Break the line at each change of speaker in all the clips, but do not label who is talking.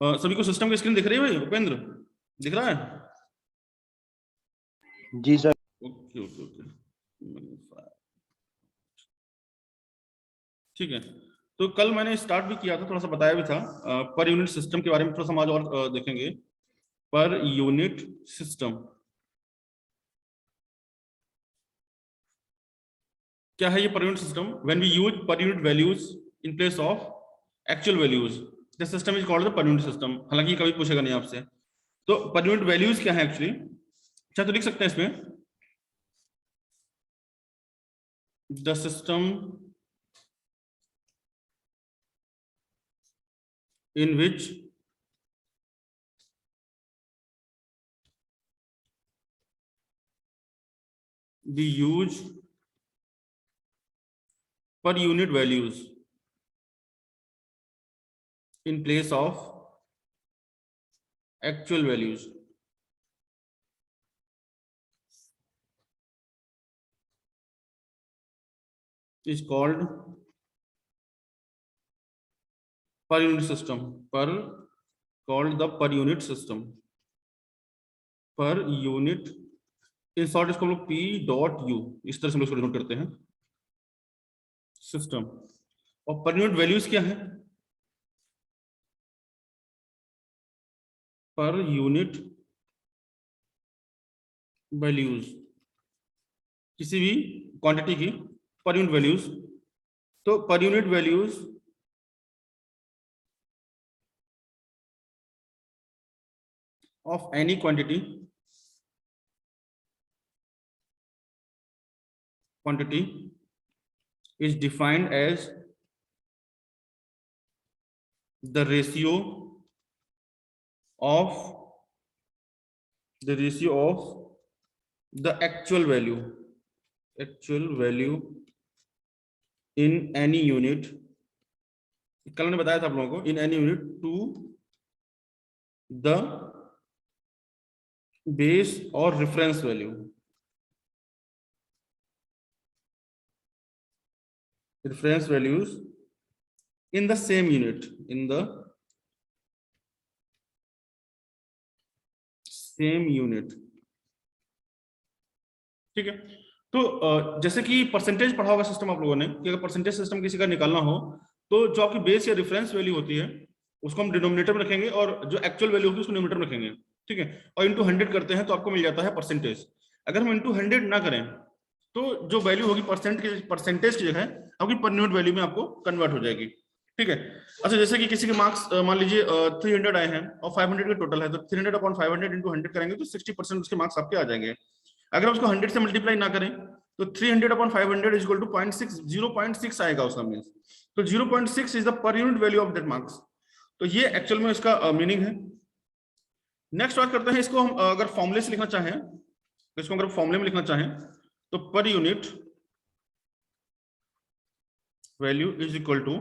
सभी को सिस्टम की स्क्रीन दिख रही है भाई? उपेंद्र, दिख रहा है?
जी सर।
ओके ओके ओके, ठीक है। तो कल मैंने स्टार्ट भी किया था, थोड़ा सा बताया भी था पर यूनिट सिस्टम के बारे में, थोड़ा सा हम आज और देखेंगे। पर यूनिट सिस्टम क्या है? ये per unit system, when we use per unit values in place of actual values, the system is called the per unit system. हालांकि कभी पूछेगा नहीं आपसे। तो पर यूनिट वैल्यूज क्या है एक्चुअली? अच्छा, तो लिख सकते हैं इसमें, the system in which we use per unit values in place of actual values is called per unit system, per called the per unit system, per unit। In short इसको हम लोग पी डॉट यू इस तरह से हम लोग denote करते हैं, सिस्टम। और पर यूनिट वैल्यूज क्या है? पर यूनिट वैल्यूज किसी भी क्वांटिटी की पर यूनिट वैल्यूज। तो per unit values of any quantity is defined as the ratio of the actual value in any unit। कल मैंने बताया था आप लोगों को, in any unit to the base or reference value, reference values in the same unit, in the same unit। ठीक है। तो जैसे कि परसेंटेज पढ़ा होगा सिस्टम आप लोगों ने, कि अगर परसेंटेज सिस्टम किसी का निकालना हो, तो जो आपकी बेस या रेफरेंस वैल्यू होती है उसको हम डिनोमिनेटर में रखेंगे, और जो एक्चुअल वैल्यू होगी उसको न्यूमरेटर में रखेंगे। ठीक है। और इंटू 100 करते हैं तो आपको मिल जाता है परसेंटेज। अगर हम इंटू 100 ना करें तो जो वैल्यू होगी परसेंटेज की जगह आपकी पर यूनिट वैल्यू में आपको कन्वर्ट हो जाएगी। ठीक है। अच्छा, जैसे कि किसी के मार्क्स मान लीजिए 300 आए हैं और 500 का टोटल है, तो 300 अपॉन 500 इंटू 100 करेंगे तो 60% उसके मार्क्स आपके आ जाएंगे। अगर उसको 100 से मल्टीप्लाई ना करें तो 300 अपॉन 500 इज इक्वल टू 0.6 आएगा उसका मीन्स। तो 0.6 is the per unit value of that marks. तो ये एक्चुअल में इसका मीनिंग है। नेक्स्ट बात करते हैं, इसको हम अगर फॉर्मूले से लिखना चाहें, तो इसको अगर फॉर्मूले में लिखना चाहें तो per unit value is equal to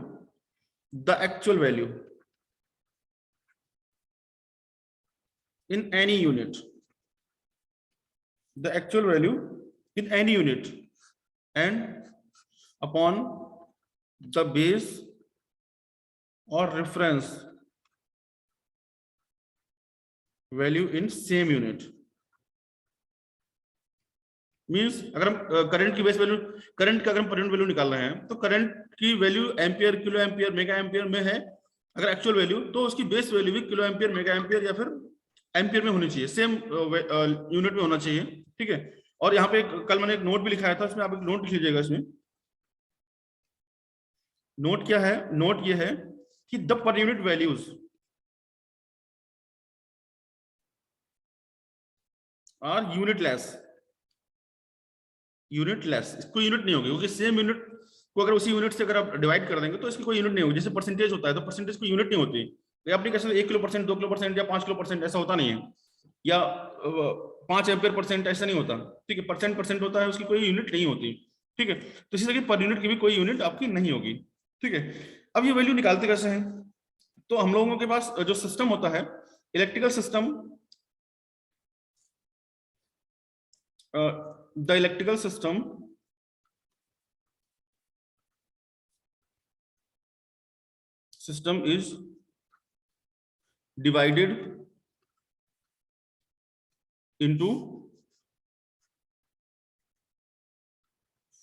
the actual value in any unit, the actual value in any unit and upon the base or reference value in same unit। Means अगर हम करंट की बेस वैल्यू, करंट का अगर हम पर unit value निकाल रहे हैं तो करंट की value ampere, kilo ampere, mega ampere में है। अगर एक्चुअल वैल्यू, तो उसकी बेस वैल्यू भी किलो एम्पियर, मेगा एम्पियर या फिर एम्पियर में होनी चाहिए, सेम यूनिट में होना चाहिए। ठीक है। और यहाँ पे कल मैंने एक नोट भी लिखाया था, उसमें आप एक नोट लिख लीजिएगा। इसमें नोट क्या है? नोट ये है कि the per unit values are unitless. Unitless, कोई यूनिट नहीं होगी, क्योंकि सेम यूनिट को अगर उसी यूनिट से अगर आप डिवाइड कर देंगे तो इसकी कोई यूनिट नहीं होगी। जैसे परसेंटेज होता है तो परसेंटेज की यूनिट नहीं होती। तो आप नहीं कह सकते 1 किलो परसेंट, 2 किलो परसेंट या 5 किलो परसेंट, ऐसा होता नहीं है। या 5 एम्पियर परसेंट, ऐसा नहीं होता। ठीक है। परसेंट परसेंट होता है, उसकी कोई यूनिट नहीं होती। ठीक है। तो इसी तरह पर यूनिट की भी कोई यूनिट आपकी नहीं होगी। ठीक है। अब ये वैल्यू निकालते कैसे हैं? तो हम लोगों के पास जो सिस्टम होता है, electrical system, the electrical system is divided into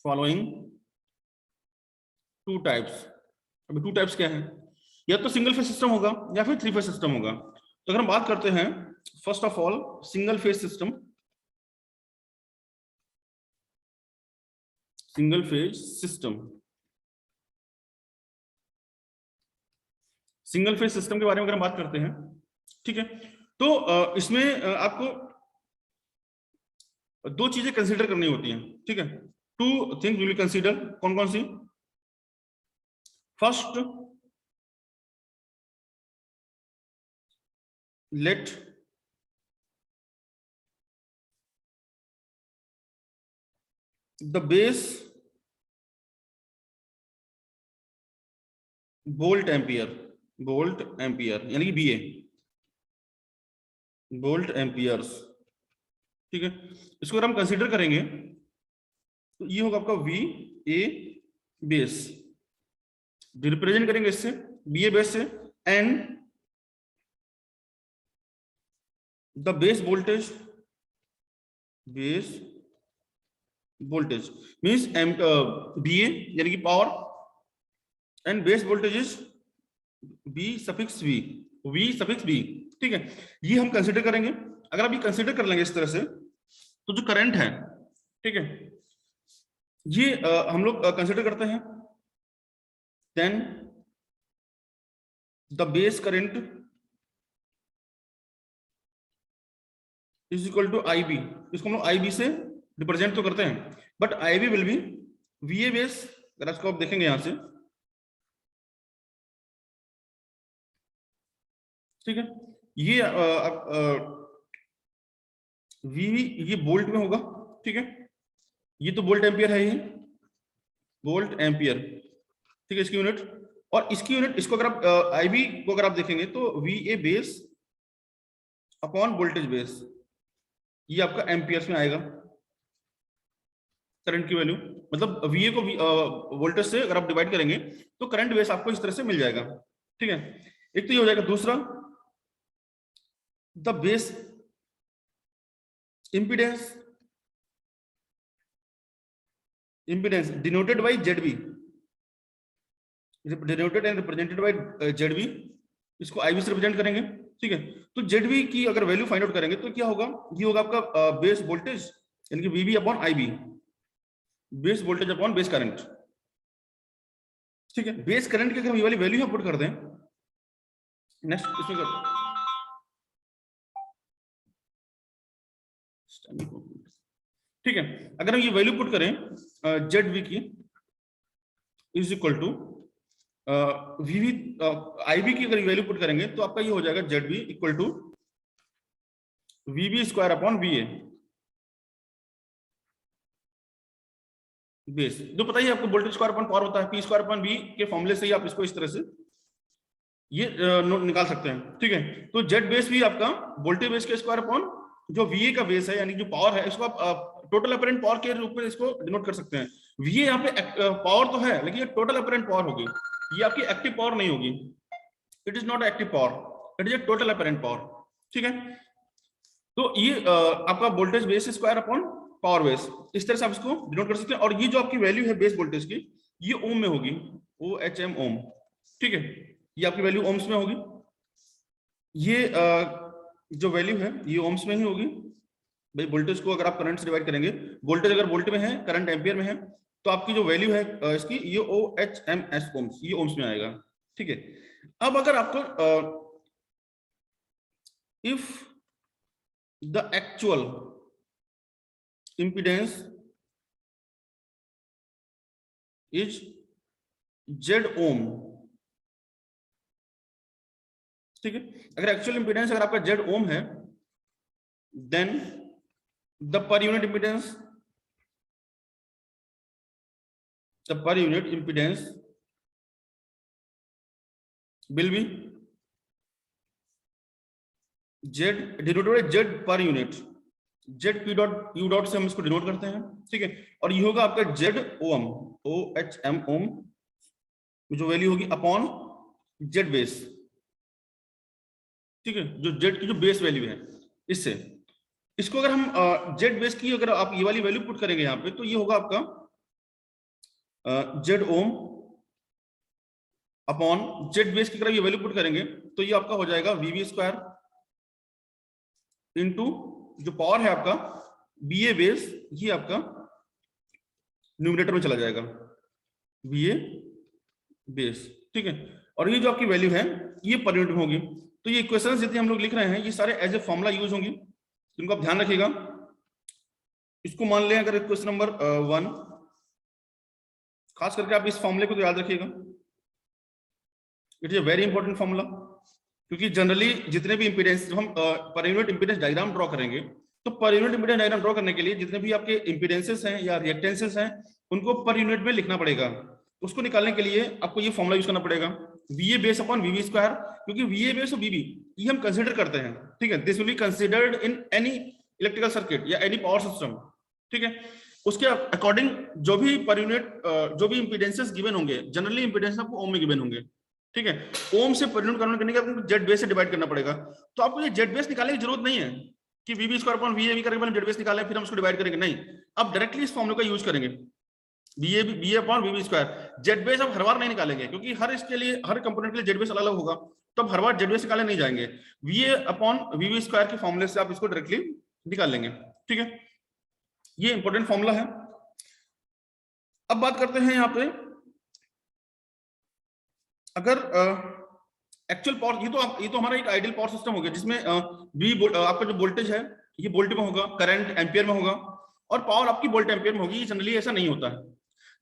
following two types. अभी टू टाइप्स क्या है, या तो सिंगल फेज सिस्टम होगा या फिर थ्री फेज सिस्टम होगा। तो अगर हम बात करते हैं first of all single phase system, single phase system, single phase system के बारे में अगर हम बात करते हैं, ठीक है, तो इसमें आपको दो चीजें कंसीडर करनी होती हैं, ठीक है। टू थिंग्स विल कंसीडर, कौन कौन सी? First, let the base volt ampere, volt ampere यानी कि बीए, वोल्ट एम्पियर्स, ठीक है। इसको अगर हम कंसीडर करेंगे तो ये होगा आपका वी ए बेस, रिप्रेजेंट करेंगे इससे बी ए बेस से, and the base voltage, base voltage means B A यानी कि power, and base voltage is B suffix V, V suffix B, ठीक है। ये हम कंसीडर करेंगे। अगर आप ये कंसीडर कर लेंगे इस तरह से, तो जो करंट है, ठीक है, ये हम लोग कंसीडर करते हैं, then the base current is equal to I B. इसको हम लोग आई बी से रिप्रेजेंट तो करते हैं, but I B will be V A base. अगर इसको आप देखेंगे यहां से, ठीक है, ये वी ये वोल्ट में होगा, ठीक है, ये तो वोल्ट एम्पियर है, ये वोल्ट एम्पियर, ठीक है, इसकी यूनिट। और इसकी यूनिट, इसको अगर आप आईबी को अगर आप देखेंगे तो we A base upon voltage base, ये आपका एम्पियर्स में आएगा करंट की वैल्यू। मतलब वी ए को वोल्टेज से अगर आप डिवाइड करेंगे तो करंट बेस आपको इस तरह से मिल जाएगा, ठीक है। एक तो ये हो जाएगा। दूसरा, the base impedance, impedance denoted by ZB, denoted and represented by ZB, इसको IB से रिप्रेजेंट करेंगे, ठीक है। तो ZB की अगर वैल्यू फाइंड आउट करेंगे तो क्या होगा, ये होगा आपका बेस वोल्टेज यानी कि VB upon IB, base voltage upon base current, ठीक है। बेस करंट की अगर हम ये वाली वैल्यू पुट कर दें, नेक्स्ट इसमें कर, ठीक है, अगर हम ये वैल्यू पुट करें ZB की is equal to VV IB की अगर वैल्यू पुट करेंगे तो आपका ये हो जाएगा ZB equal to VB square upon VA base. जो पता ही आपको वोल्टेज स्क्वायर अपॉन पावर होता है, P स्क्वायर अपॉन V के फॉर्मूले से ही आप इसको इस तरह से ये निकाल सकते हैं, ठीक है। तो Z बेस भी आपका वोल्टेज बेस के स्क्वायर अपॉन जो VA का बेस है यानी जो पावर है, इसको आप टोटल अपरेंट पावर के रूप में इसको डिनोट कर सकते हैं। VA यहाँ पे पावर तो है, लेकिन ये टोटल अपरेंट पावर होगी, ये आपकी एक्टिव पावर नहीं होगी। It is not active power, it is a total apparent power, ठीक है। तो ये आपका voltage base square upon power base, इस तरह से आप इसको डिनोट कर सकते हैं। और ये जो आपकी वैल्यू है बेस वोल्टेज की, ये ओम में होगी, OHM ओम, ठीक है, ये आपकी वैल्यू ओम्स में होगी। ये जो वैल्यू है ये ओम्स में ही होगी भाई। वोल्टेज को अगर आप करंट से डिवाइड करेंगे, वोल्टेज अगर वोल्ट में है, करंट एम्पियर में है, तो आपकी जो वैल्यू है इसकी ये OHMS ओम्स, ये ओम्स में आएगा, ठीक है। अब अगर आपको if the actual impedance is Z ohm, ठीक है, अगर एक्चुअल इंपीडेंस अगर आपका Z ओम है, then the per unit impedance, the per unit impedance will be Z denoted by Z per unit, Z P dot U dot से हम इसको denote करते हैं, ठीक है। और ये होगा आपका Z ओम, OHM ओम, जो वैल्यू होगी अपॉन Z बेस, ठीक है, जो जेड की जो बेस वैल्यू है इससे, इसको अगर हम जेड बेस की अगर आप ये वाली वैल्यू पुट करेंगे यहाँ पे, तो ये होगा आपका जेड ओम अपॉन जेड बेस की अगर ये वैल्यू पुट करेंगे तो ये आपका हो जाएगा वीवी स्क्वायर इंटू जो पावर है आपका बी ए बेस, ये आपका न्यूमरेटर में चला जाएगा बी ए बेस, ठीक है। और ये जो आपकी वैल्यू है ये पर यूनिट में होगी। तो ये इक्वेशंस जितने हम लोग लिख रहे हैं ये सारे एज ए फॉर्मूला यूज होंगी, इनको आप ध्यान रखिएगा। इसको मान लें अगर क्वेश्चन नंबर 1, खास करके आप इस फॉर्मूले को तो याद रखिएगा, it is a very important formula, क्योंकि जनरली जितने भी इंपीडेंस हम पर यूनिट इंपीडेंस डायग्राम ड्रॉ करेंगे, तो per unit impedance diagram draw करने के लिए जितने भी आपके इंपीडेंसेस हैं या रिएक्टेंसेस हैं उनको पर यूनिट में लिखना पड़ेगा। उसको निकालने के लिए आपको ये फॉर्मूला यूज करना पड़ेगा, V A base upon VV square, क्योंकि वी ए बेस और वीवी ये हम कंसीडर करते हैं, ठीक है। This will be considered in any electrical circuit या एनी पावर सिस्टम, ठीक है। उसके अकॉर्डिंग जो भी पर यूनिट जो भी इंपीडेंसेस गिवन होंगे, जनरली इंपीडेंस आपको ओम में गिवन होंगे, ठीक है। ओम से पर यूनिट कन्वर्ट करने के आपको जेड बेस से डिवाइड करना पड़ेगा। तो आपको ये जेड बेस निकालने की जरूरत नहीं है कि वीवी स्क्वायर अपॉन वीए करके जेड बेस निकालें फिर हम उसको डिवाइड करेंगे, नहीं, आप डायरेक्टली इस फॉर्मूले का यूज करेंगे, B upon VV square. Z base अब हर बार नहीं निकालेंगे, क्योंकि हर इसके लिए हर कंपोनेंट के लिए जेड बेस अलग अलग होगा, तो अब हर बार जेड बेस निकालने नहीं जाएंगे, वी अपॉन वीवी स्क्वायर के फॉर्मूले से आप इसको डायरेक्टली निकाल लेंगे, ठीक है। ये इंपॉर्टेंट फॉर्मूला है। अब बात करते हैं यहाँ पे, अगर एक्चुअल पावर, ये तो हमारा एक आइडियल पावर सिस्टम हो गया जिसमें आपका जो वोल्टेज है ये वोल्ट में होगा, करंट एम्पियर में होगा, और पावर आपकी वोल्ट एम्पियर में होगी। जनरली ऐसा नहीं होता है।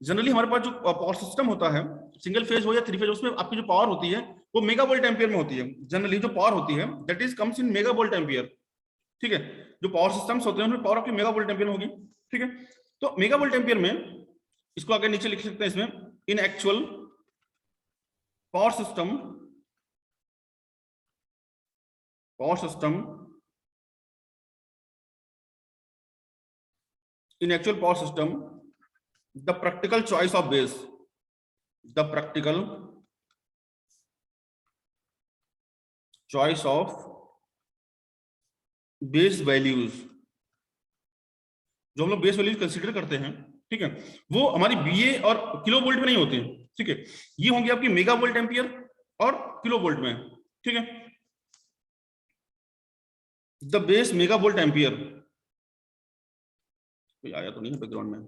जनरली हमारे पास जो पावर सिस्टम होता है, सिंगल फेज हो या थ्री फेज, उसमें आपकी जो पावर होती है वो मेगा वोल्ट एम्पियर में होती है। जनरली जो पावर होती है that is comes in mega volt ampere, ठीक है। जो पावर सिस्टम्स होते हैं उनमें पावर आपकी मेगा वोल्ट एम्पियर में होगी, ठीक है। तो मेगा वोल्ट एम्पियर में इसको आगे नीचे लिख सकते हैं, इसमें इन actual power system in actual power system the practical choice of base, the practical choice of base values, जो हम लोग बेस वैल्यूज कंसीडर करते हैं, ठीक है, वो हमारी बीए और किलो वोल्ट में नहीं होती है, ठीक है। ये होंगी आपकी मेगा वोल्ट एम्पियर और किलो वोल्ट में, ठीक है। The base mega volt ampere, कोई आया तो नहीं है बैकग्राउंड में,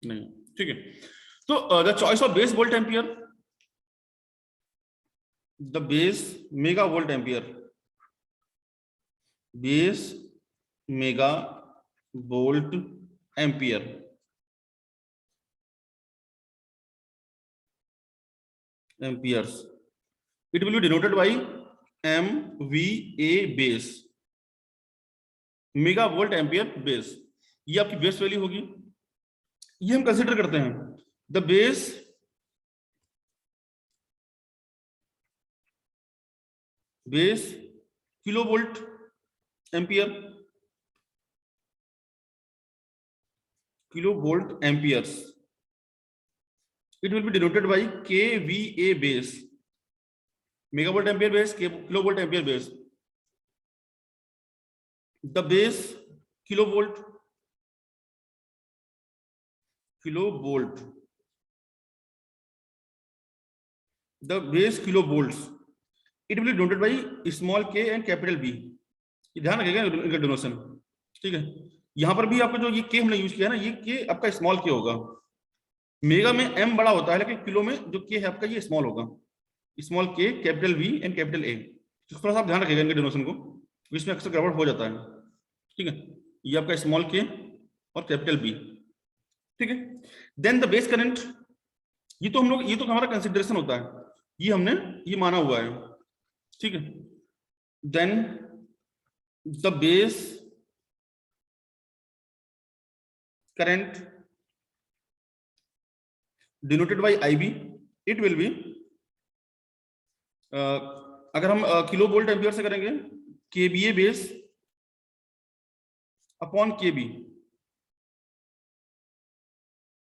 नहीं, ठीक है। तो the choice of base volt ampere, the base mega volt ampere, base mega volt ampere, amperes, it will be denoted by MVA base, mega volt ampere base. ये आपकी बेस वैल्यू होगी, ये हम कंसीडर करते हैं। The base kilo volt ampere, kilo volt amperes, it will be denoted by KVA base, mega volt ampere base, kilo volt ampere base. The base kilo volt, the base kilo volts, it will B denoted by small के and capital B. ये ध्यान रखिएगा इनका डिनोशन, ठीक है। यहां पर भी आपका जो ये के हमने यूज किया ना, ये के आपका स्मॉल के होगा। मेगा में एम बड़ा होता है, लेकिन किलो में जो के है आपका ये स्मॉल होगा, स्मॉल के capital V and capital A. थोड़ा सा आप ध्यान रखिएगा इनके डिनोशन को, इसमें अक्सर गड़बड़ हो जाता है, ठीक है। ये आपका स्मॉल के और कैपिटल बी, ठीक है। देन द बेस करंट, ये तो हम लोग, ये तो हमारा कंसिडरेशन होता है, ये हमने ये माना हुआ है, ठीक है। Then the base current denoted by IB, it will be, अगर हम किलो वोल्ट एम्पियर से करेंगे, KVA बेस अपॉन KB,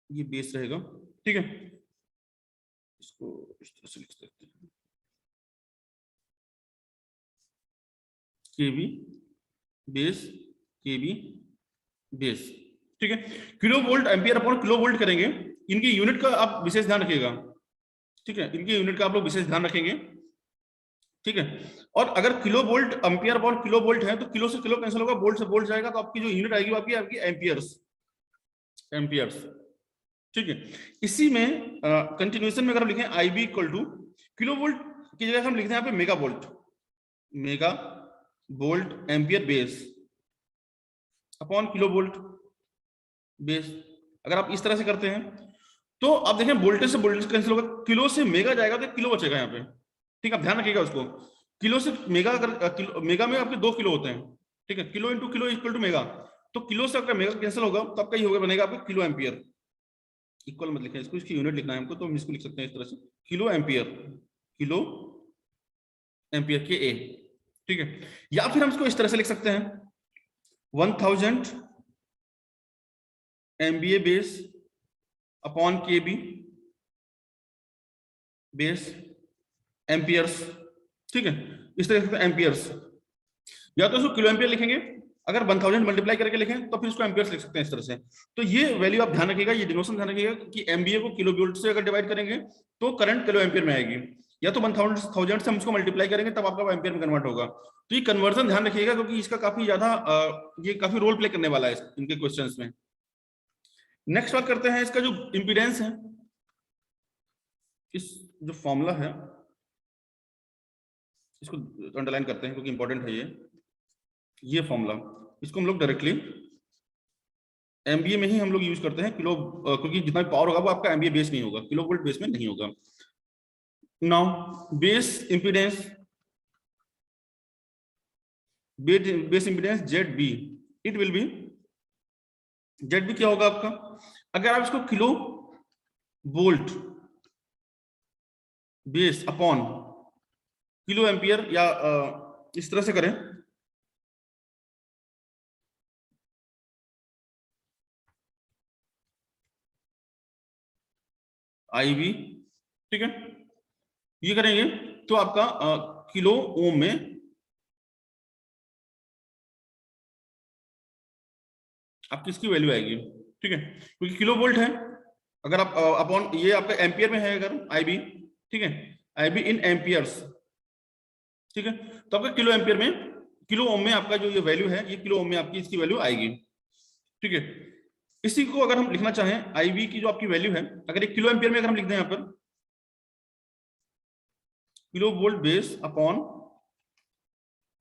ये बेस रहेगा, ठीक है। इसको इस तरह से लिख सकते हैं, केवी बेस, केवी बेस, ठीक है। Kilo volt ampere upon kilo volt करेंगे, इनकी यूनिट का आप विशेष ध्यान रखिएगा, ठीक है, इनकी यूनिट का आप लोग विशेष ध्यान रखेंगे, ठीक है। और अगर kilo volt ampere upon kilo volt है तो किलो से किलो कैंसिल होगा, वोल्ट से वोल्ट जाएगा, तो आपकी जो यूनिट आएगी वो आपकी आपकी एम्पियर्स, एम्पियर्स, ठीक है। इसी में कंटिन्यूएशन में अगर हम लिखें I B equal to kilo volt की जगह हम लिखते हैं यहाँ पे mega volt, mega volt ampere base upon kilo volt base. अगर आप इस तरह से करते हैं तो आप देखें वोल्टेज से वोल्टेज कैंसिल होगा, किलो से मेगा जाएगा तो किलो बचेगा यहाँ पे, ठीक है, आप ध्यान रखिएगा उसको। किलो से मेगा, अगर किलो मेगा में आपके 2 किलो होते हैं, ठीक है, kilo into kilo equal to mega, तो किलो से अगर मेगा कैंसिल होगा तो आपका ये होगा, बनेगा आपका किलो एम्पियर। इक्वल मत लिखें इसको, इसकी यूनिट लिखना है हमको, तो हम इसको लिख सकते हैं इस तरह से, किलो एम्पियर, किलो एम्पियर के ए, ठीक है। या फिर हम इसको इस तरह से लिख सकते हैं 1000 MVA base upon KB base amperes, ठीक है, इस तरह से एम्पियर्स। या तो इसको किलो एम्पियर लिखेंगे, अगर 1000 मल्टीप्लाई करके लिखें तो फिर इसको एम्पियर्स लिख सकते हैं इस तरह से। तो ये वैल्यू आप ध्यान रखिएगा, ये डिनोशन ध्यान रखिएगा कि MVA को किलो वोल्ट से अगर डिवाइड करेंगे तो करंट किलो एम्पियर में आएगी, या तो 1000 से हम इसको मल्टीप्लाई करेंगे तब आपका एम्पियर में कन्वर्ट होगा। तो ये कन्वर्जन ध्यान रखिएगा, क्योंकि इसका काफी ज्यादा ये काफी रोल प्ले करने वाला है इनके क्वेश्चंस में। नेक्स्ट बात करते हैं इसका जो इंपीडेंस है, इस जो फॉर्मूला है इसको अंडरलाइन करते हैं क्योंकि इंपॉर्टेंट है ये फॉर्मूला, इसको हम लोग डायरेक्टली एमबीए में ही हम लोग यूज करते हैं किलो, क्योंकि जितना भी पावर होगा वो आपका एमबीए बेस में ही होगा, किलो वोल्ट बेस में नहीं होगा। Now base impedance, base impedance Z B, it will be, Z B क्या होगा आपका, अगर आप इसको kilo volt base upon kilo ampere या इस तरह से करें, आई वी, ठीक है, ये करेंगे तो आपका किलो ओम में आपकी इसकी वैल्यू आएगी, ठीक है, क्योंकि किलो वोल्ट है, अगर आप अपॉन ये आपका एम्पियर में है अगर आई बी, ठीक है, आई बी इन एम्पियर्स, ठीक है, तो आपका किलो एम्पियर में, किलो ओम में आपका जो ये वैल्यू है, ये किलो ओम में आपकी इसकी वैल्यू आएगी, ठीक है। इसी को अगर हम लिखना चाहें आई वी की जो आपकी वैल्यू है, अगर एक किलो एम्पियर में अगर हम लिख दें यहाँ पर kilo volt base upon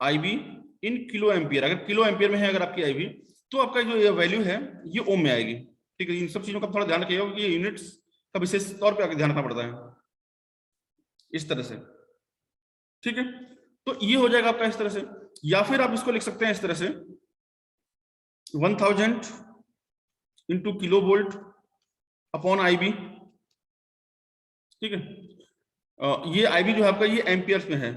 I V in kilo ampere, अगर किलो एम्पियर में है अगर आपकी आई वी, तो आपका जो ये वैल्यू है ये ओम में आएगी, ठीक है। इन सब चीजों का थोड़ा ध्यान रखिएगा क्योंकि यूनिट्स का विशेष तौर पे ध्यान रखना पड़ता है इस तरह से, ठीक है। तो ये हो जाएगा आपका इस तरह से, या फिर आप इसको लिख सकते हैं इस तरह से 1000 into kilo volt upon I B, ठीक है। ये आई बी जो है आपका ये एम्पियर्स में है,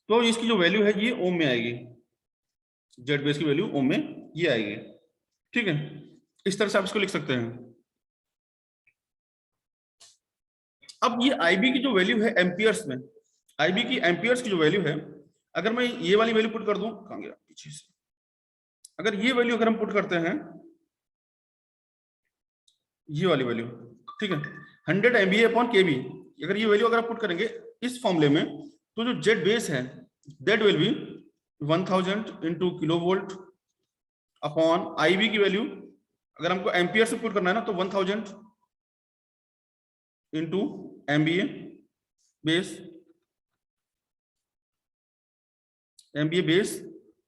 तो इसकी जो वैल्यू है ये ओम में आएगी, जेड बेस की वैल्यू ओम में ये आएगी, ठीक है। इस तरह से आप इसको लिख सकते हैं। अब ये आईबी की जो वैल्यू है एम्पियर्स में, आईबी की एम्पियर्स की जो वैल्यू है, अगर मैं ये वाली वैल्यू पुट कर दूं, कहां गया पीछे से, अगर ये वैल्यू अगर हम पुट करते हैं, ये वाली वैल्यू, ठीक है, 100 MVA अपॉन केवी, अगर ये वैल्यू अगर आप पुट करेंगे इस फॉर्मूले में, तो जो जेड बेस है that will be 1000 into kilo volt upon IB की वैल्यू अगर हमको एम्पियर से पुट करना है ना, तो 1000 into MBA base, MBA base,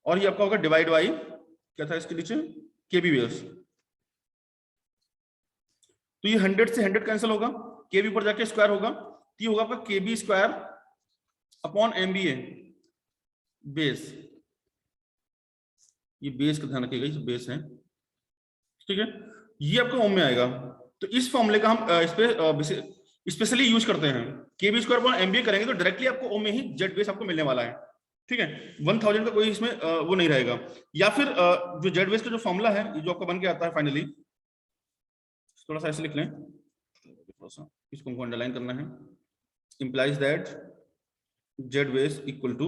और ये आपका होगा डिवाइड बाई क्या था इसके नीचे, केबी बेस। तो ये 100 से 100 कैंसिल होगा, केबी पर जाके स्क्वायर होगा, तो ये होगा आपका केबी स्क्वायर अपॉन एमबीए बेस, ये बेस का ध्यान रखिएगा, ये बेस है, ठीक है, ये आपका ओम में आएगा। तो इस फॉर्मूले का हम इस पे स्पेशली यूज करते हैं, केबी स्क्वायर अपॉन एमबीए करेंगे तो डायरेक्टली आपको ओम में ही जेड बेस आपको मिलने वाला है, ठीक है, 1000 का कोई इसमें वो नहीं रहेगा। या फिर जो जेड बेस का जो फॉर्मूला है जो आपका बन के आता है फाइनली, थोड़ा सा ऐसे लिख लें, थोड़ा सा इसको हमको अंडरलाइन करना है। Implies that Z base equal to,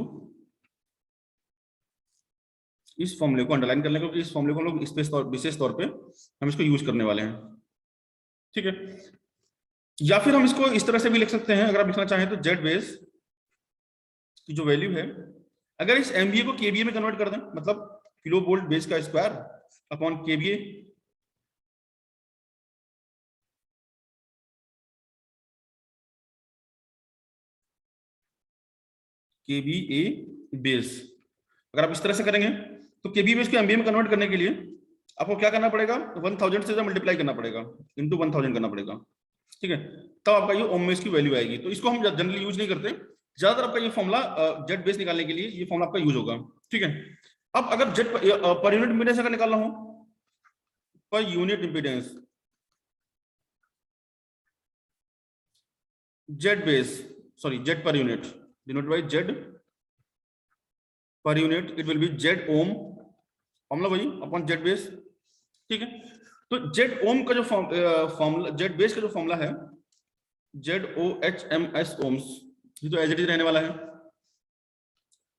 इस फॉर्मूले को अंडरलाइन कर लें क्योंकि इस फॉर्मूले को हम लोग विशेष तौर पे हम इसको यूज करने वाले हैं, ठीक है। या फिर हम इसको इस तरह से भी लिख सकते हैं, अगर आप लिखना चाहें तो जेड बेस की जो वैल्यू है, अगर इस एमबीए को केबीए में कन्वर्ट कर दें, मतलब किलो वोल्ट बेस का square upon KBA, KBA base, अगर आप इस तरह से करेंगे तो केबीए बेस को एमबीए में कन्वर्ट करने के लिए आपको क्या करना पड़ेगा, 1000 से मल्टीप्लाई करना पड़ेगा, इंटू 1000 करना पड़ेगा, ठीक है। तब आपका ये ओम में इसकी वैल्यू आएगी। तो इसको हम जनरली यूज नहीं करते, ज्यादातर आपका ये फॉर्मूला जेड बेस निकालने के लिए ये फॉर्मूला आपका यूज होगा, ठीक है। अब अगर जेड पर यूनिट इंपीडेंस अगर निकालना हो, per unit impedance Z base, sorry Z per unit denoted by Z per unit, it will be Z ohm, formula वही अपॉन जेड बेस, ठीक है। तो जेड ओम का जो फॉर्मूला, जेड बेस का जो फॉर्मूला है Z O H M S ohms, ये तो एज इट इज रहने वाला है।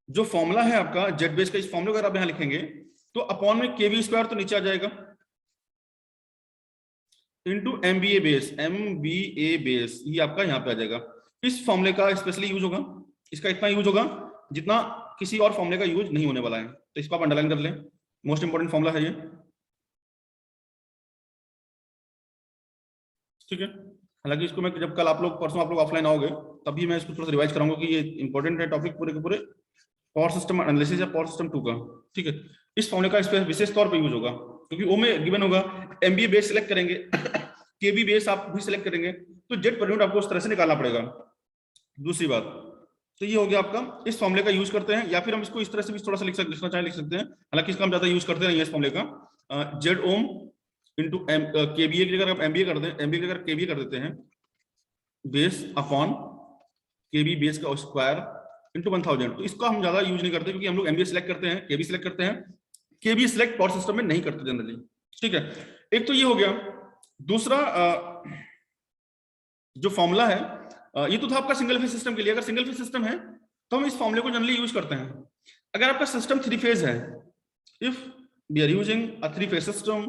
जो फॉर्मूला है आपका जेड बेस का, इस फॉर्मूले को अगर आप यहां लिखेंगे तो अपॉन में केवी स्क्वायर तो नीचे आ जाएगा, into MBA base, MBA base ये आपका यहां पे आ जाएगा। इस फॉर्मूले का स्पेशली यूज होगा, इसका इतना यूज होगा जितना किसी और फॉर्मूले का यूज नहीं होने वाला है, तो इसको आप अंडरलाइन कर लें, मोस्ट इंपोर्टेंट फॉर्मूला है ये, ठीक है। हालांकि इसको मैं जब कल आप लोग परसों आप लोग ऑफलाइन आओगे तभी मैं इसको थोड़ा सा रिवाइज कराऊंगा कि ये इंपॉर्टेंट है टॉपिक पूरे के पूरे पावर सिस्टम एनालिसिस या पावर सिस्टम 2 का, ठीक है। इस फॉर्मूले का विशेष तौर पे यूज होगा क्योंकि ओ में गिवन होगा, एमबीए बेस सिलेक्ट करेंगे केबी बेस आप भी सिलेक्ट करेंगे, तो जेड पर यूनिट आपको उस तरह से निकालना पड़ेगा। दूसरी बात, तो ये हो गया आपका, इस फॉर्मूले का यूज करते हैं, या फिर हम इसको इस तरह से भी थोड़ा सा लिखना चाहे लिख सकते हैं, हालांकि इसका हम ज्यादा यूज करते नहीं है इस फॉर्मूले का, जेड ओम इंटू केबीए की जगह आप एमबीए कर दें, एमबीए की जगह केबीए कर देते हैं, बेस अपॉन केबी बेस का स्क्वायर इंटू 1000। तो इसका हम ज्यादा यूज नहीं करते क्योंकि हम लोग एमबीए सिलेक्ट करते हैं, केबी सिलेक्ट करते हैं, केबी सिलेक्ट पावर सिस्टम में नहीं करते जनरली, ठीक है। एक तो ये हो गया। दूसरा जो फॉर्मूला है, ये तो था आपका सिंगल फेज सिस्टम के लिए। अगर सिंगल फेज सिस्टम है तो हम इस फॉर्मूले को जनरली यूज करते हैं। अगर आपका सिस्टम 3 फेज है, if we are using a 3 phase system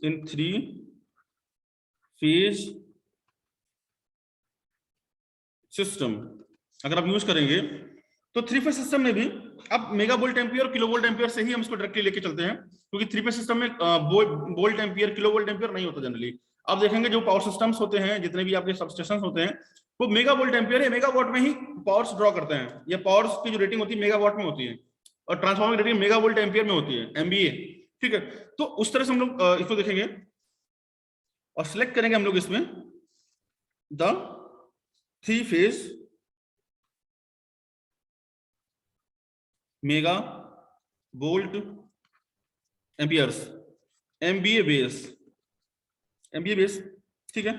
in 3 phase system, अगर आप यूज करेंगे तो 3 फेज सिस्टम में भी अब मेगा वोल्ट एम्पियर और किलो वोल्ट एम्पियर से ही हम इसको डायरेक्टली लेके चलते हैं, क्योंकि 3 फेज सिस्टम में volt ampere kilo volt ampere नहीं होता जनरली। आप देखेंगे जो पावर सिस्टम्स होते हैं, जितने भी आपके सबस्टेशंस होते हैं, वो मेगा वोल्ट एम्पियर है, मेगावाट में ही पावर्स ड्रॉ करते हैं, या पावर्स की जो रेटिंग होती है मेगावाट में होती है, और ट्रांसफार्मर की रेटिंग मेगा वोल्ट एम्पियर में होती है, एमबीए, ठीक है। तो उस तरह से हम लोग इसको देखेंगे और सिलेक्ट करेंगे हम लोग इसमें the 3 phase mega volt amperes, MBA base, ठीक है।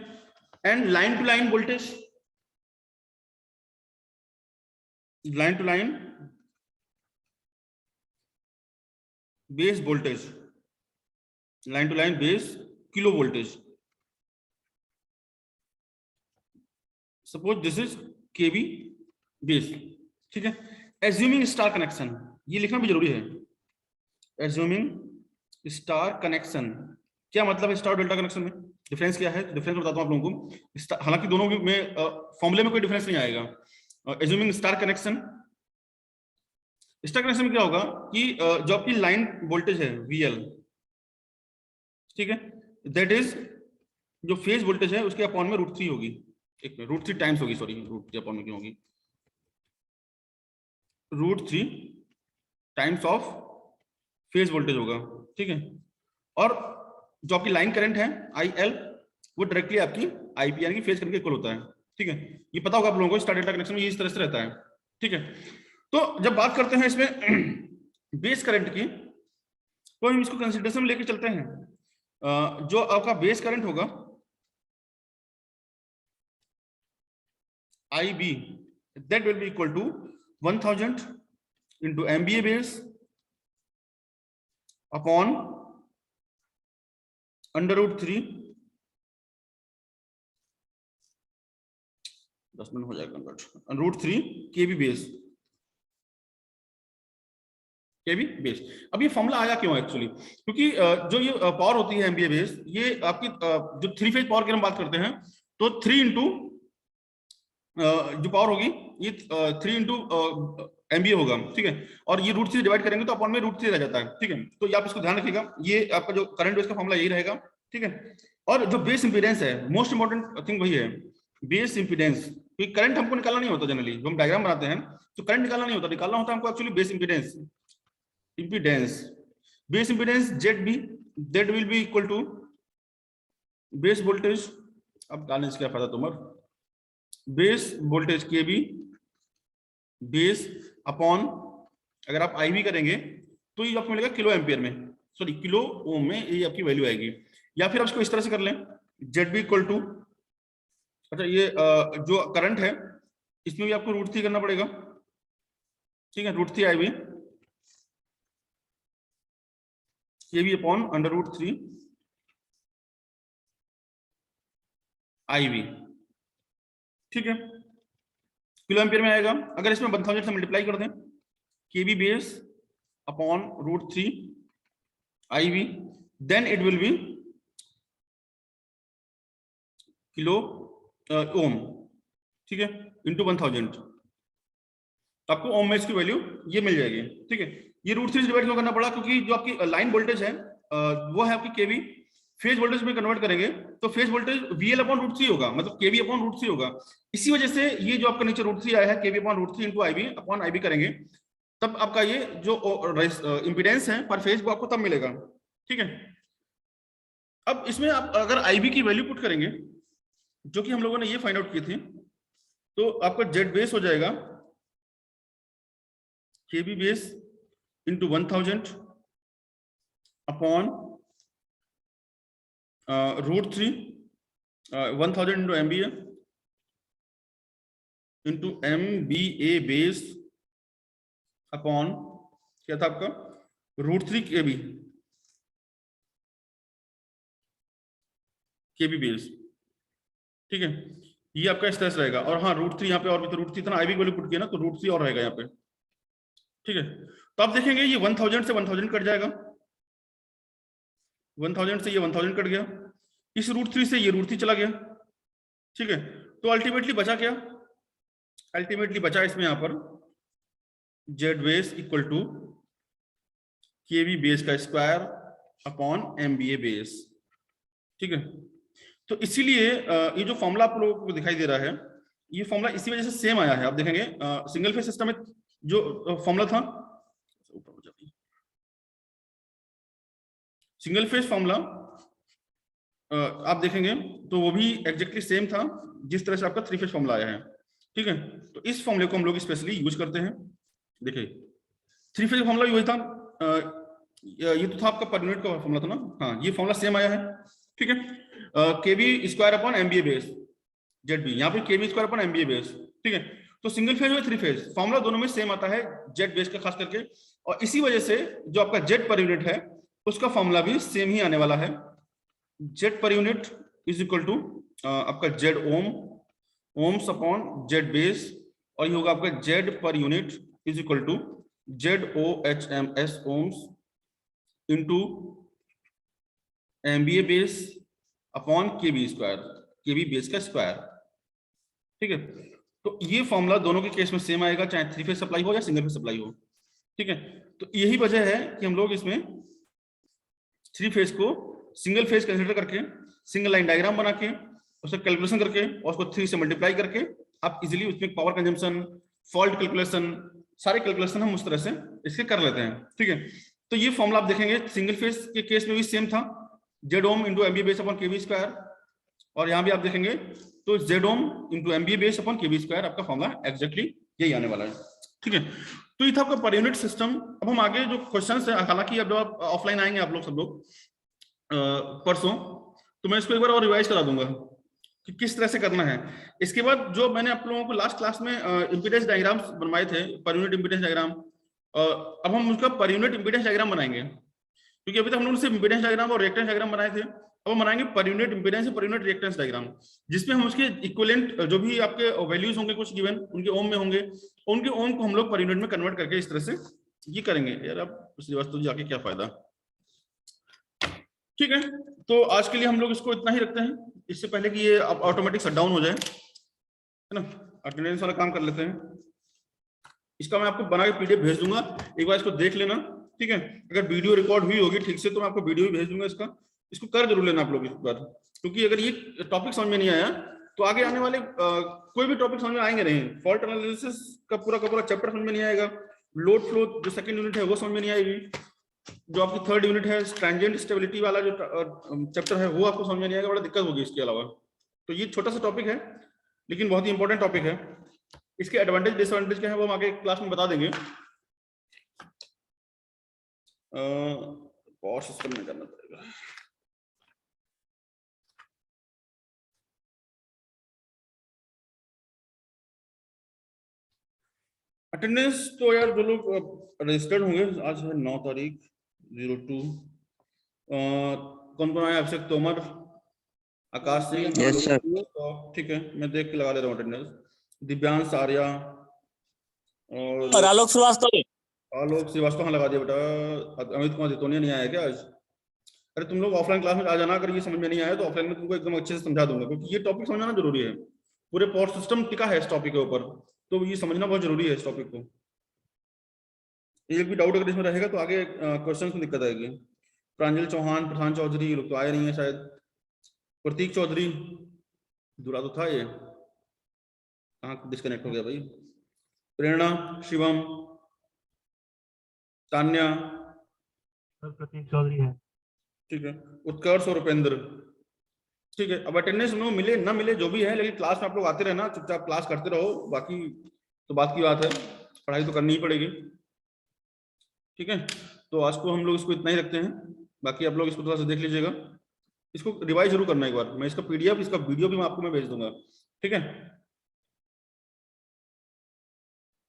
And line to line voltage, line to line base voltage, line to line base kilo voltage, suppose this is KV base, ठीक है। एज्यूमिंग स्टार कनेक्शन, ये लिखना भी जरूरी है, assuming star connection. क्या मतलब है स्टार डेल्टा कनेक्शन में, डिफरेंस क्या है, डिफरेंस बताता हूं आप लोगों को। हालांकि दोनों में फॉर्मूले में कोई डिफरेंस नहीं आएगा। Assuming star connection, star connection में क्या होगा कि जो आपकी लाइन वोल्टेज है VL, ठीक है, दैट इज जो फेज वोल्टेज है उसके अपॉन में √3 होगी, एक √3 टाइम्स होगी, सॉरी √3 अपॉन में क्यों होगी, √3 टाइम्स ऑफ फेज वोल्टेज होगा, ठीक है। और जो आपकी लाइन करंट है IL, वो डायरेक्टली आपकी IP यानी कि फेज करंट के इक्वल होता है, ठीक है। ये पता होगा आप लोगों को, स्टार डेल्टा कनेक्शन में ये इस तरह से रहता है, ठीक है। तो जब बात करते हैं इसमें बेस करंट की, तो हम इसको कंसीडरेशन में लेके चलते हैं। जो आपका बेस करंट होगा IB, that will be equal to 1000 into MBA base upon under √3 10 minute हो जाएगा कन्वर्ट। √3 केवी बेस, केवी बेस। अब ये फॉर्मूला आया क्यों एक्चुअली, क्योंकि जो ये पावर होती है एमबीए बेस, ये आपकी जो 3 फेज पावर की हम बात करते हैं, तो 3 इंटू जो पावर होगी ये 3 इंटू एमबीए होगा, ठीक है। और ये √3 डिवाइड करेंगे तो अपॉन में √3 रह जाता है, ठीक है। तो ये आप इसको ध्यान रखिएगा, ये आपका जो करंट बेस का फॉर्मूला यही रहेगा, ठीक है। और जो बेस इंपीडेंस है, मोस्ट इंपॉर्टेंट थिंग वही है, बेस इंपीडेंस। क्योंकि करंट हमको निकालना नहीं होता, जनरली जो हम डायग्राम बनाते हैं तो करंट निकालना नहीं होता, निकालना होता है हमको actually base impedance. impedance, base impedance ZB, that will be equal to base voltage, अब डालने से क्या फायदा तुम्हारा, base voltage KB base upon, अगर आप IV करेंगे तो ये आपको मिलेगा किलो एम्पियर में, सॉरी किलो ओम में ये आपकी वैल्यू आएगी। या फिर आप इसको इस तरह से कर लें, ZB इक्वल टू, अच्छा ये जो करंट है इसमें भी आपको √3 करना पड़ेगा, ठीक है, √3 IV KB अपॉन √3 IV, ठीक है, किलो एम्पियर में आएगा। अगर इसमें 1000 से मल्टीप्लाई कर दें, KB base upon √3 IV, then it will be kilo ohm, ठीक है, इंटू 1000, आपको ओम में इसकी वैल्यू ये मिल जाएगी, ठीक है। ये √3 डिवाइड क्यों करना पड़ा, क्योंकि जो आपकी लाइन वोल्टेज है वो है आपकी केवी, फेज वोल्टेज में कन्वर्ट करेंगे तो फेज वोल्टेज VL अपॉन √3 होगा, मतलब केवी अपॉन √3 होगा। इसी वजह से ये जो आपका नीचे √3 आया है, KV upon √3 into IV upon IB करेंगे, तब आपका ये जो इंपीडेंस है पर फेज वो आपको तब मिलेगा, ठीक है। अब इसमें आप अगर IB की वैल्यू पुट करेंगे, जो कि हम लोगों ने ये फाइंड आउट की थी, तो आपका जेड बेस हो जाएगा KB base into 1000 upon √3 1000 into MBA into MBA base upon क्या था आपका √3 KB बेस, ठीक है। ये आपका इस तरह से रहेगा। और हाँ √3 यहाँ पे और भी, तो √3 इतना IB वैल्यू पुट किया ना, तो √3 और रहेगा यहाँ पे, ठीक है। तो आप देखेंगे ये 1000 से 1000 कट जाएगा, 1000 से ये 1000 कट गया, इस √3 से ये √3 चला गया, ठीक है। तो अल्टीमेटली बचा क्या, अल्टीमेटली बचा इसमें यहाँ पर Z base equal to KV base का स्क्वायर अपॉन MBA बेस, ठीक है। तो इसीलिए ये जो फॉर्मूला आप लोगों को दिखाई दे रहा है, ये फॉर्मूला इसी वजह से सेम आया है। आप देखेंगे सिंगल फेज सिस्टम में जो फॉर्मूला था, सिंगल फेज फॉर्मूला आप देखेंगे तो वो भी एग्जैक्टली सेम था जिस तरह से आपका 3 फेज फॉर्मूला आया है, ठीक है। तो इस फॉर्मूले को हम लोग स्पेशली यूज करते हैं। देखिए 3 फेज फॉर्मूला वही था, ये तो था आपका पर यूनिट का फॉर्मूला था ना, हाँ ये फॉर्मूला सेम आया है, ठीक है। KV square upon MBA base Z B, यहाँ पे KV square upon MBA base, ठीक है। तो सिंगल फेज और 3 फेज फॉर्मूला दोनों में सेम आता है जेड बेस का खास करके, और इसी वजह से जो आपका जेड पर यूनिट है उसका फॉर्मूला भी सेम ही आने वाला है। Z per unit is equal to आपका Z ohm, ohms upon Z base, और ये होगा आपका Z per unit is equal to Z OHMS ohms into MBA base upon KB square, KB base का स्क्वायर, ठीक है। तो ये फॉर्मूला दोनों के केस में सेम आएगा, चाहे 3 फेज सप्लाई हो या सिंगल फेज सप्लाई हो, ठीक है। तो यही वजह है कि हम लोग इसमें 3 फेज को सिंगल फेज कंसीडर करके सिंगल लाइन डायग्राम बना के उसका कैलकुलेशन करके और उसको 3 से मल्टीप्लाई करके आप इजीली उसमें पावर कंजम्पशन, फॉल्ट कैलकुलेशन, सारे कैलकुलेशन हम उस तरह से इसके कर लेते हैं, ठीक है। तो ये फॉर्मूला आप देखेंगे सिंगल फेज के केस में भी सेम था, Z ohm into MBA base upon KB square, और यहाँ भी आप देखेंगे तो Z ohm into MBA base upon KB square, आपका फॉर्मूला एग्जैक्टली यही आने वाला है, ठीक है। तो ये था आपका पर यूनिट सिस्टम। अब हम आगे जो क्वेश्चंस है, हालांकि अब आप ऑफलाइन आएंगे आप लोग सब लोग परसों, तो मैं इसको एक बार और रिवाइज करा दूंगा कि किस तरह से करना है। इसके बाद जो मैंने आप लोगों को लास्ट क्लास में इंपीडेंस डायग्राम्स बनवाए थे, पर यूनिट इंपीडेंस डायग्राम, अब हम उसका पर यूनिट इंपीडेंस डायग्राम बनाएंगे, क्योंकि अभी तक हम लोगों ने सिर्फ इंपीडेंस डायग्राम और रिएक्टेंस डायग्राम बनाए थे। अब हम बनाएंगे पर unit impedance per unit reactance diagram, जिसमें हम उसके इक्विवेलेंट जो भी आपके वैल्यूज होंगे कुछ गिवन उनके ओम में होंगे, उनके ओम को हम लोग पर यूनिट में कन्वर्ट करके इस तरह से ये करेंगे। यार अब श्रीवास्तव जाके क्या फायदा। ठीक है, तो आज के लिए हम लोग इसको इतना ही रखते हैं, इससे पहले कि ये ऑटोमेटिक शट डाउन हो जाए, है ना। अटेंडेंस वाला काम कर लेते हैं। इसका मैं आपको बना के पीडीएफ भेज दूंगा, एक बार इसको देख लेना, ठीक है। अगर वीडियो रिकॉर्ड हुई होगी ठीक से तो मैं आपको वीडियो भी भेज दूंगा इसका, इसको कर जरूर लेना आप लोग इस बार, क्योंकि अगर ये टॉपिक समझ में नहीं आया तो आगे आने वाले कोई भी टॉपिक समझ में आएंगे नहीं। फॉल्ट एनालिसिस का पूरा चैप्टर समझ में नहीं आएगा, लोड फ्लो जो सेकंड यूनिट है वो समझ में नहीं आएगी, जो आपकी थर्ड यूनिट है ट्रांजिएंट स्टेबिलिटी वाला जो चैप्टर है वो आपको समझ में नहीं आएगा, बड़ा दिक्कत होगी इसके अलावा। तो ये छोटा सा टॉपिक है लेकिन बहुत ही इंपॉर्टेंट टॉपिक है। इसके एडवांटेज डिसएडवांटेज क्या है वो हम आगे क्लास में बता देंगे। और सिस्टम में करना पड़ेगा। अटेंडेंस तो यार जो लोग रजिस्टर्ड होंगे, आज है 9 तारीख 02, कौन कौन आया? अभिषेक तोमर, आकाश सिंह, ठीक है मैं देख के लगा दे रहा हूँ अटेंडेंस। दिव्यांश आर्या और
आलोक श्रीवास्तव।
आलोक श्रीवास्तव हाँ लगा दिया बेटा। अमित कुमार जितोनिया नहीं आया क्या आज? अरे तुम लोग ऑफलाइन क्लास में आ जाना, अगर ये समझ में नहीं आया तो ऑफलाइन में तुमको एकदम अच्छे से समझा दूंगा, क्योंकि ये टॉपिक समझना जरूरी है। पूरे पॉवर सिस्टम टिका है इस टॉपिक के ऊपर, तो ये समझना बहुत जरूरी है इस टॉपिक को। एक भी डाउट अगर इसमें रहेगा तो आगे क्वेश्चंस में दिक्कत आएगी। प्रांजल चौहान, प्रधान चौधरी, ये लोग तो आए नहीं है शायद। प्रतीक चौधरी दूरा तो था, ये कहाँ डिस्कनेक्ट हो गया भाई। प्रेरणा, शिवम, तान्या,
प्रतीक चौधरी है,
ठीक है। उत्कर्ष और उपेंद्र, ठीक है। अब अटेंडेंस में मिले ना मिले जो भी है, लेकिन क्लास में आप लोग आते रहना, चुपचाप क्लास करते रहो, बाकी तो बात की बात है, पढ़ाई तो करनी ही पड़ेगी, ठीक है। तो आज को हम लोग इसको इतना ही रखते हैं, बाकी आप लोग इसको थोड़ा सा देख लीजिएगा, इसको रिवाइज जरूर करना एक बार। मैं इसका पीडीएफ, इसका वीडियो भी मैं आपको भेज दूंगा, ठीक है।